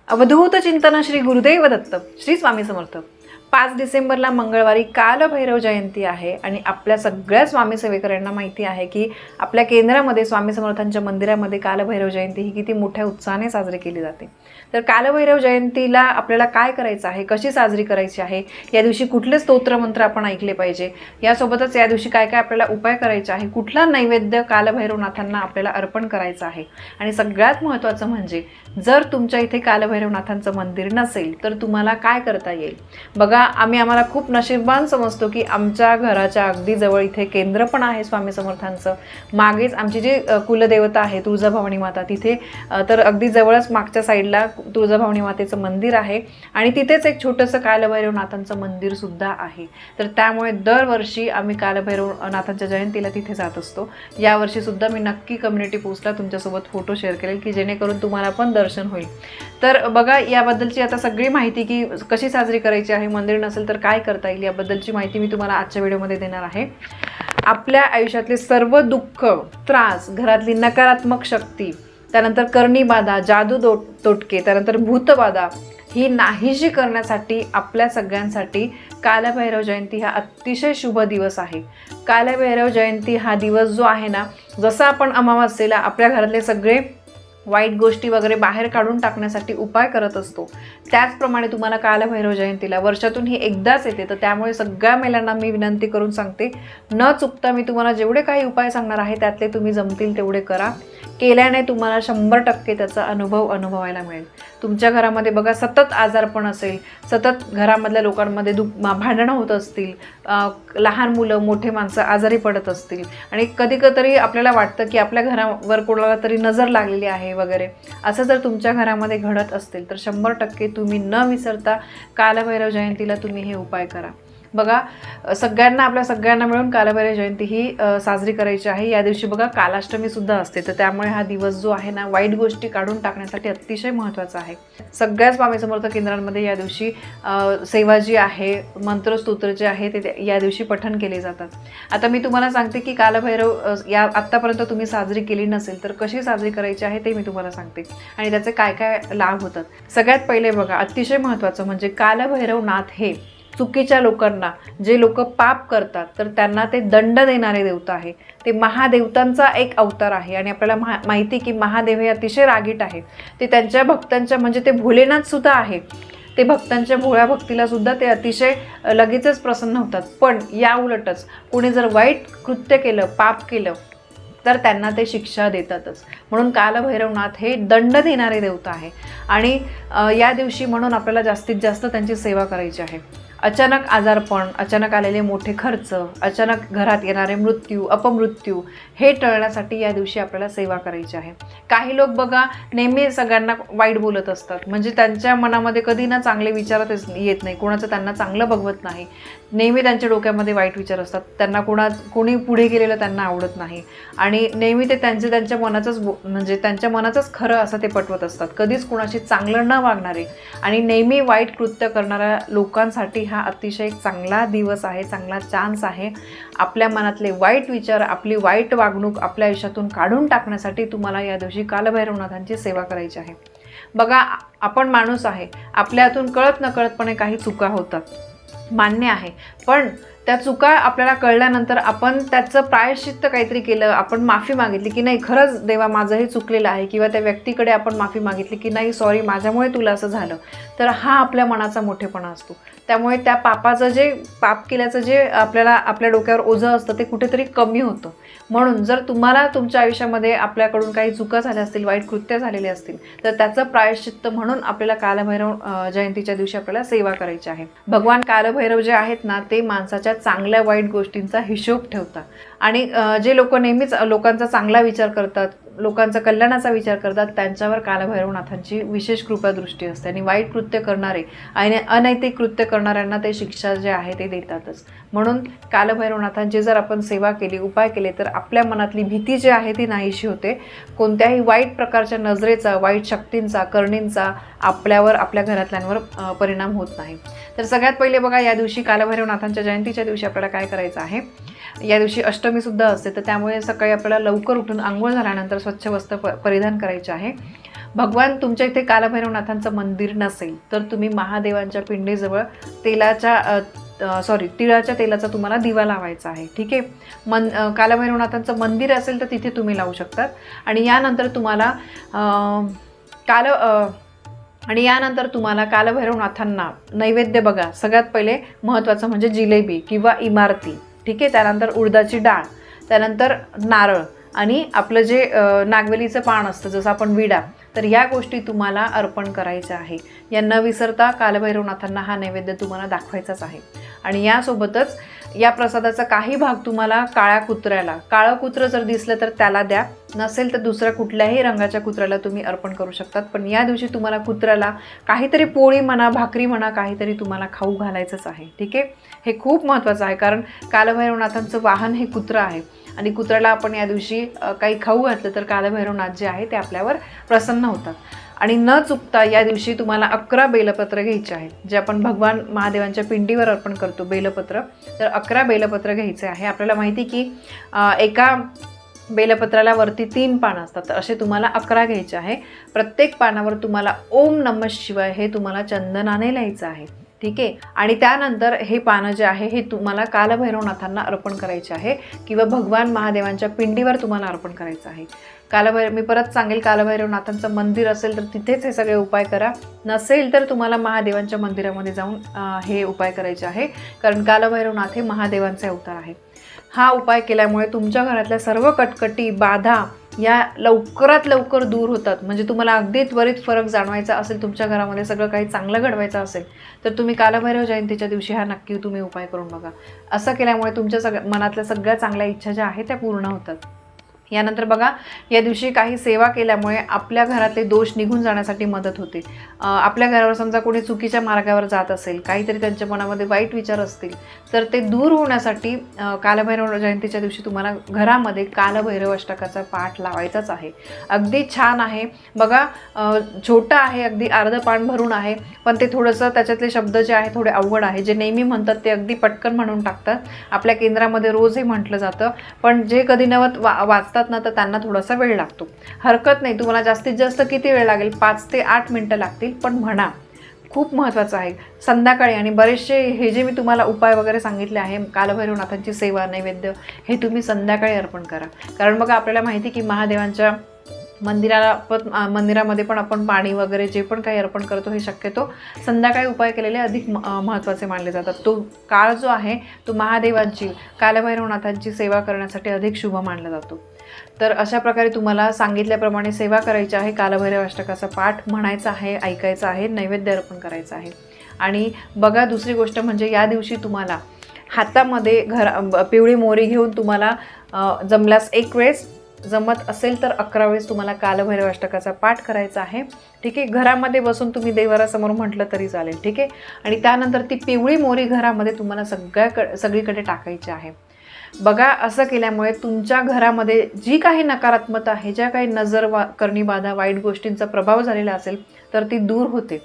अवधूत चिंतन श्री गुरुदेव दत्त श्री स्वामी समर्थ। 5 डिसेंबरला मंगळवारी कालभैरव जयंती आहे आणि आपल्या सगळ्या स्वामी सेवेकरांना माहिती आहे की आपल्या केंद्रामध्ये स्वामी समर्थांच्या मंदिरामध्ये कालभैरव जयंती ही किती मोठ्या उत्साहाने साजरी केली जाते। तर कालभैरव जयंतीला आपल्याला काय करायचं आहे, कशी साजरी करायची आहे, या दिवशी कुठले स्तोत्र मंत्र आपण ऐकले पाहिजे, यासोबतच या दिवशी काय काय आपल्याला उपाय करायचे आहे, कुठला नैवेद्य कालभैरवनाथांना आपल्याला अर्पण करायचं आहे। आणि सगळ्यात महत्त्वाचं म्हणजे जर तुमच्या इथे कालभैरवनाथांचं मंदिर नसेल तर तुम्हाला काय करता येईल। बघा, आम्हाला खूप नशीबवान समजतो की आमच्या घराच्या अगदी जवळ इथे केंद्र पण आहे स्वामी समर्थांचं। मागेच आमची जी कुलदेवता आहे तुळजाभवानी माता, तिथे तर अगदी जवळच मागच्या साईडला तुळजाभवानी मातेचं मंदिर आहे आणि तिथेच एक छोटंसं कालभैरवनाथांचं मंदिर सुद्धा आहे। तर त्यामुळे दरवर्षी आम्ही कालभैरवनाथांच्या जयंतीला तिथे जात असतो। यावर्षी सुद्धा मी नक्की कम्युनिटी पोस्टला तुमच्यासोबत फोटो शेअर करेल की जेणेकरून तुम्हाला पण दर्शन होईल। तर बघा, याबद्दलची आता सगळी माहिती की कशी साजरी करायची आहे, मंदिर नसेल तर काय करता येईल, याबद्दलची माहिती मी तुम्हाला आजच्या व्हिडिओमध्ये देणार आहे। आपल्या आयुष्यातले सर्व दुःख, त्रास, घरातली नकारात्मक शक्ती, त्यानंतर करणी बाधा, जादू तोटके, त्यानंतर भूतबाधा ही नाहीशी करण्यासाठी आपल्या सगळ्यांसाठी कालभैरव जयंती हा अतिशय शुभ दिवस आहे। कालभैरव जयंती हा दिवस जो आहे ना, जसा आपण अमावास्येला आपल्या घरातले सगळे वाईट गोष्टी वगैरे बाहेर काढून टाकण्यासाठी उपाय करत असतो, त्याचप्रमाणे तुम्हाला कालभैरव जयंतीला वर्षातून ही एकदाच येते। तर त्यामुळे सगळ्या महिलांना मी विनंती करून सांगते, न चुकता मी तुम्हाला जेवढे काही उपाय सांगणार आहे त्यातले तुम्ही जमतील तेवढे करा। केल्याने तुम्हाला 100% त्याचा अनुभवायला मिळेल। तुमच्या घरामध्ये बघा सतत आजारपण असेल, सतत घरामधल्या लोकांमध्ये भांडणं होत असतील, लहान मुलं मोठे माणसं आजारी पडत असतील आणि कधी आपल्याला वाटतं की आपल्या घरावर कोणाला तरी नजर लागलेली आहे वगैरे, असं जर तुमच्या घरामध्ये घडत असतील तर 100% तुम्ही न विसरता कालभैरव जयंतीला तुम्ही हे उपाय करा। बघा, आपल्या सगळ्यांना मिळून कालभैरव जयंती ही साजरी करायची आहे। या दिवशी बघा कालाष्टमी सुद्धा असते, तर त्यामुळे हा दिवस जो आहे ना, वाईट गोष्टी काढून टाकण्यासाठी अतिशय महत्त्वाचा आहे। सगळ्या स्वामी समर्थ केंद्रांमध्ये या दिवशी सेवा जी आहे, मंत्रस्तोत्र जे आहे ते या दिवशी पठण केले जातात। आता मी तुम्हाला सांगते की कालभैरव आत्तापर्यंत तुम्ही साजरी केली नसेल तर कशी साजरी करायची आहे ते मी तुम्हाला सांगते आणि त्याचे काय काय लाभ होतात। सगळ्यात पहिले बघा, अतिशय महत्त्वाचं म्हणजे कालभैरवनाथ हे चुकीच्या लोकांना, जे लोक पाप करतात तर त्यांना ते दंड देणारे देवता आहे। ते महादेवतांचा एक अवतार आहे आणि आपल्याला माहिती की महादेव हे अतिशय रागीट आहे। ते त्यांच्या भक्तांच्या म्हणजे ते भोलेनाथ सुद्धा आहे, ते भक्तांच्या भोळ्या भक्तीला सुद्धा ते अतिशय लगेचच प्रसन्न होतात। पण या उलटच कोणी जर वाईट कृत्य केलं, पाप केलं तर त्यांना ते शिक्षा देतातच। म्हणून कालभैरवनाथ हे दंड देणारे देवता आहे आणि या दिवशी म्हणून आपल्याला जास्तीत जास्त त्यांची सेवा करायची आहे। अचानक आजारपण, अचानक आलेले मोठे खर्च, अचानक घरात येणारे मृत्यू, अपमृत्यू हे टळण्यासाठी या दिवशी आपल्याला सेवा करायची आहे। काही लोक बघा नेहमी सगळ्यांना वाईट बोलत असतात, म्हणजे त्यांच्या मनामध्ये कधी ना चांगले विचारच येत नाही, कोणाचं त्यांना चांगलं बघवत नाही, नेहमी त्यांच्या डोक्यामध्ये वाईट विचार असतात, त्यांना कोणी पुढे गेलेलं त्यांना आवडत नाही आणि नेहमी ते त्यांच्या मनाचंच म्हणजे त्यांच्या मनाचंच खरं असं ते पटवत असतात, कधीच कोणाशी चांगलं न वागणारे आणि नेहमी वाईट कृत्य करणाऱ्या लोकांसाठी हा अतिशय एक चांगला दिवस आहे, चांगला चान्स आहे। आपल्या मनातले वाईट विचार, आपली वाईट वागणूक आपल्या आयुष्यातून काढून टाकण्यासाठी तुम्हाला या दिवशी कालभैरवनाथांची सेवा करायची आहे। बघा, आपण माणूस आहे, आपल्या हातून कळत नकळतपणे काही चुका होतात, मान्य आहे, पण त्या चुका आपल्याला कळल्यानंतर आपण त्याचं प्रायश्चित्त काहीतरी केलं, आपण माफी मागितली की नाही खरंच देवा माझं हे चुकलेलं आहे, किंवा त्या व्यक्तीकडे आपण माफी मागितली की नाही सॉरी माझ्यामुळे तुला असं झालं, तर हा आपल्या मनाचा मोठेपणा असतो। त्यामुळे त्या पाप केल्याचं जे आपल्या डोक्यावर ओझं असतं ते कुठेतरी कमी होतं। म्हणून जर तुम्हाला तुमच्या आयुष्यामध्ये आपल्याकडून काही चुका झाल्या असतील, वाईट कृत्य झालेले असतील, तर त्याचं प्रायश्चित्त म्हणून आपल्याला कालभैरव जयंतीच्या दिवशी आपल्याला सेवा करायची आहे। भगवान कालभैरव जे आहेत ना, ते माणसाच्या चांगल्या वाईट गोष्टींचा हिशोब ठेवतात आणि जे लोक नेहमीच लोकांचा चांगला विचार करतात, लोकांचा कल्याणाचा विचार करतात, त्यांच्यावर कालभैरवनाथांची विशेष कृपादृष्टी असते आणि वाईट कृत्य करणारे आणि अनैतिक कृत्य करणाऱ्यांना ते शिक्षा जे आहे ते देतातच। म्हणून कालभैरवनाथांची जर आपण सेवा केली, उपाय केले, तर आपल्या मनातली भीती जी आहे ती नाहीशी होते। कोणत्याही वाईट प्रकारच्या नजरेचा, वाईट शक्तींचा, करणींचा आपल्यावर, आपल्या घरातल्यांवर परिणाम होत नाही। तर सगळ्यात पहिले बघा, या दिवशी कालभैरवनाथांच्या जयंतीच्या दिवशी आपल्याला काय करायचं आहे, या दिवशी अष्टमी सुद्धा असते, तर त्यामुळे सकाळी आपल्याला लवकर उठून अंघोळ झाल्यानंतर स्वच्छ वस्त्र परिधान करायचे आहे। भगवान तुमच्या इथे कालभैरवनाथांचं मंदिर नसेल तर तुम्ही महादेवांच्या पिंडीजवळ तिळाच्या तेलाचा तुम्हाला दिवा लावायचा आहे. ठीक आहे. कालभैरवनाथांचं मंदिर असेल तर तिथे तुम्ही लावू शकतात. आणि यानंतर तुम्हाला कालभैरवनाथांना नैवेद्य बघा, सगळ्यात पहिले महत्त्वाचं म्हणजे जिलेबी किंवा इमारती. ठीक आहे. त्यानंतर उडदाची डाळ, त्यानंतर नारळ आणि आपलं जे नागवेलीचं पान असतं जसं आपण विडा, तर या गोष्टी तुम्हाला अर्पण करायच्या आहे. या न विसरता कालभैरवनाथांना हा नैवेद्य तुम्हाला दाखवायचाच आहे. आणि यासोबतच या प्रसादाचा काही भाग तुम्हाला काळं कुत्रं जर दिसलं तर त्याला द्या, नसेल तर दुसऱ्या कुठल्याही रंगाच्या कुत्र्याला तुम्ही अर्पण करू शकतात. पण या दिवशी तुम्हाला कुत्र्याला काहीतरी पोळी म्हणा, भाकरी म्हणा, काहीतरी तुम्हाला खाऊ घालायचंच आहे. ठीक आहे. हे खूप महत्त्वाचं आहे, कारण कालभैरवनाथांचं वाहन हे कुत्रं आहे आणि कुत्र्याला आपण या दिवशी काही खाऊ घातलं तर कालभैरवनाथ जे आहे ते आपल्यावर प्रसन्न होतात. आणि न चुकता या दिवशी तुम्हाला 11 बेलपत्र घ्यायचे आहेत, जे आपण भगवान महादेवांच्या पिंडीवर अर्पण करतो बेलपत्र. तर 11 बेलपत्र घ्यायचे आहे. आपल्याला माहिती की एका बेलपत्राला वरती 3 पानं असतात, तर असे तुम्हाला 11 घ्यायचे आहे. प्रत्येक पानावर तुम्हाला ओम नमः शिवाय हे तुम्हाला चंदनाने लिहायचं आहे. ठीक आहे. आणि त्यानंतर हे पानं जे आहे हे तुम्हाला कालभैरवनाथांना अर्पण करायचे आहे किंवा भगवान महादेवांच्या पिंडीवर तुम्हाला अर्पण करायचं आहे. मी परत सांगेल, कालभैरवनाथांचं मंदिर असेल तर तिथेच हे सगळे उपाय करा, नसेल तर तुम्हाला महादेवांच्या मंदिरामध्ये जाऊन हे उपाय करायचे आहे, कारण कालभैरवनाथ हे महादेवांचे अवतार आहे. हा उपाय केल्यामुळे तुमच्या घरातल्या सर्व कटकटी, बाधा या लवकरात लवकर दूर होतात. म्हणजे तुम्हाला अगदी त्वरित फरक जाणवायचा असेल, तुमच्या घरामध्ये सगळं काही चांगलं घडवायचं असेल तर तुम्ही कालभैरव जयंतीच्या दिवशी हा नक्की तुम्ही उपाय करून बघा. असं केल्यामुळे तुमच्या मनातल्या सगळ्या चांगल्या इच्छा ज्या आहेत त्या पूर्ण होतात. यानंतर बघा, या दिवशी काही सेवा केल्यामुळे आपल्या घरातले दोष निघून जाण्यासाठी मदत होते. आपल्या घरावर समजा कोणी चुकीच्या मार्गावर जात असेल, काहीतरी त्यांच्या मनामध्ये वाईट विचार असतील, तर ते दूर होण्यासाठी कालभैरव जयंतीच्या दिवशी तुम्हाला घरामध्ये कालभैरव अष्टकाचा पाठ लावायचाच आहे. अगदी छान आहे बघा. छोटं आहे, अगदी अर्ध पान भरून आहे, पण ते थोडंसं त्याच्यातले शब्द जे आहे थोडे अवघड आहे. जे नेहमी म्हणतात ते अगदी पटकन म्हणून टाकतात. आपल्या केंद्रामध्ये रोज हे म्हटलं जातं, पण जे कधी नवत वाचतात ना तर त्यांना थोडासा वेळ लागतो. हरकत नाही, तुम्हाला जास्तीत जास्त किती वेळ लागेल, 5 ते 8 मिनटं लागतील, पण म्हणा. खूप महत्त्वाचं आहे. संध्याकाळी आणि बरेचसे हे जे मी तुम्हाला उपाय वगैरे सांगितले आहे, कालभैरवनाथांची सेवा, नैवेद्य, हे तुम्ही संध्याकाळी अर्पण करा. कारण बघा, आपल्याला माहिती की महादेवांच्या मंदिरामध्ये पण आपण पाणी वगैरे जे पण काही अर्पण करतो हे शक्यतो संध्याकाळी उपाय केलेले अधिक महत्त्वाचे मानले जातात. तो काळ जो आहे तो महादेवांची, कालभैरवनाथांची सेवा करण्यासाठी अधिक शुभ मानला जातो. तर अशा प्रकारे तुम्हाला सांगितल्याप्रमाणे सेवा करायची आहे, कालभैरव अष्टकाचा पाठ म्हणायचा आहे, ऐकायचा आहे, नैवेद्य अर्पण करायचं आहे. आणि बघा, दुसरी गोष्ट म्हणजे या दिवशी तुम्हाला हातामध्ये पिवळी मोहरी घेऊन तुम्हाला जमल्यास 1 वेळेस, जमत असेल तर 11 वेळेस तुम्हाला कालभैरव अष्टकाचा पाठ करायचा आहे. ठीक आहे. घरामध्ये बसून तुम्ही देवारासमोर म्हटलं तरी चालेल. ठीक आहे. आणि त्यानंतर ती पिवळी मोहरी घरामध्ये तुम्हाला सगळीकडे टाकायची आहे. बघा, असं केल्यामुळे तुमच्या घरामध्ये जी काही नकारात्मकता आहे, ज्या काही नजर करणी बाधा, वाईट गोष्टींचा प्रभाव झालेला असेल तर ती दूर होते.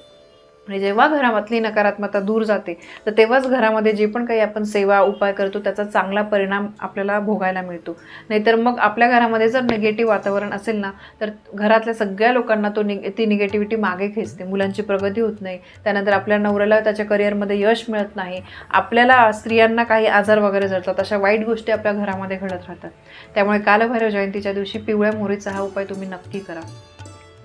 आणि जेव्हा घरामधली नकारात्मकता दूर जाते तर तेव्हाच घरामध्ये जे पण काही आपण सेवा उपाय करतो त्याचा चांगला परिणाम आपल्याला भोगायला मिळतो. नाहीतर मग आपल्या घरामध्ये जर निगेटिव्ह वातावरण असेल ना तर घरातल्या सगळ्या लोकांना ती निगेटिव्हिटी मागे खेचते. मुलांची प्रगती होत नाही, त्यानंतर आपल्या नवऱ्याला त्याच्या करिअरमध्ये यश मिळत नाही, आपल्याला स्त्रियांना काही आजार वगैरे जळतात, अशा वाईट गोष्टी आपल्या घरामध्ये घडत राहतात. त्यामुळे कालभैरव जयंतीच्या दिवशी पिवळ्या मोहरीचा हा उपाय तुम्ही नक्की करा.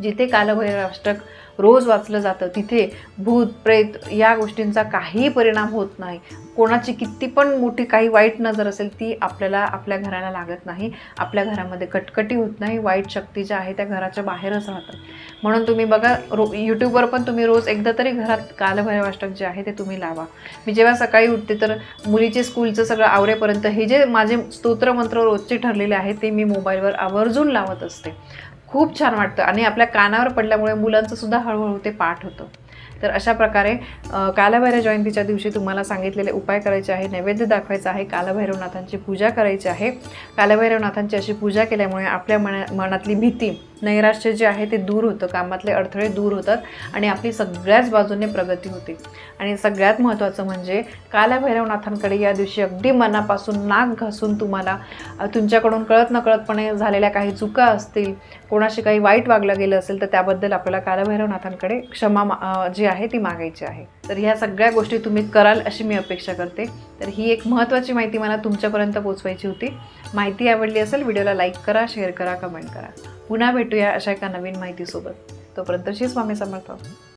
जिथे कालभैरव अष्टक रोज वाचलं जातं तिथे भूत प्रेत या गोष्टींचा काही परिणाम होत नाही. कोणाची किती पण मोठी काही वाईट नजर असेल ती आपल्या घराला लागत नाही. आपल्या घरामध्ये कटकटी होत नाही. वाईट शक्ती ज्या आहे त्या घराच्या बाहेरच राहतात. म्हणून तुम्ही बघा, यूट्यूबवर पण तुम्ही रोज एकदा तरी घरात कालभैरव अष्टक जे आहे ते तुम्ही लावा. मी जेव्हा सकाळी उठते तर मुलीचे स्कूलचं सगळं आवरेपर्यंत हे जे माझे स्तोत्रमंत्र रोजचे ठरलेले आहेत ते मी मोबाईलवर आवर्जून लावत असते. खूप छान वाटतं आणि आपल्या कानावर पडल्यामुळे मुलांचं सुद्धा हळूहळू ते पाठ होतं. तर अशा प्रकारे कालभैरव जयंतीच्या दिवशी तुम्हाला सांगितलेले उपाय करायचे आहे, नैवेद्य दाखवायचा आहे, कालभैरवनाथांची पूजा करायची आहे. कालभैरवनाथांची अशी पूजा केल्यामुळे आपल्या मनातली भीती नैराश्य जे आहे ते दूर होतं, कामातले अडथळे दूर होतात आणि आपली सगळ्याच बाजूने प्रगती होते. आणि सगळ्यात महत्त्वाचं म्हणजे कालभैरवनाथांकडे या दिवशी अगदी मनापासून नाक घासून तुम्हाला तुमच्याकडून कळत नकळतपणे झालेल्या काही चुका असतील, कोणाशी काही वाईट वागलं गेलं असेल तर त्याबद्दल आपल्याला कालभैरवनाथांकडे क्षमा जी आहे ती मागायची आहे. तर ह्या सगळ्या गोष्टी तुम्ही कराल अशी मी अपेक्षा करते. तर ही एक महत्त्वाची माहिती मला तुमच्यापर्यंत पोहोचवायची होती. माहिती आवडली असेल व्हिडिओला लाईक करा, शेअर करा, कमेंट करा. पुन्हा भेटूया अशा एका नवीन माहितीसोबत. तोपर्यंत श्री स्वामी समर्थ.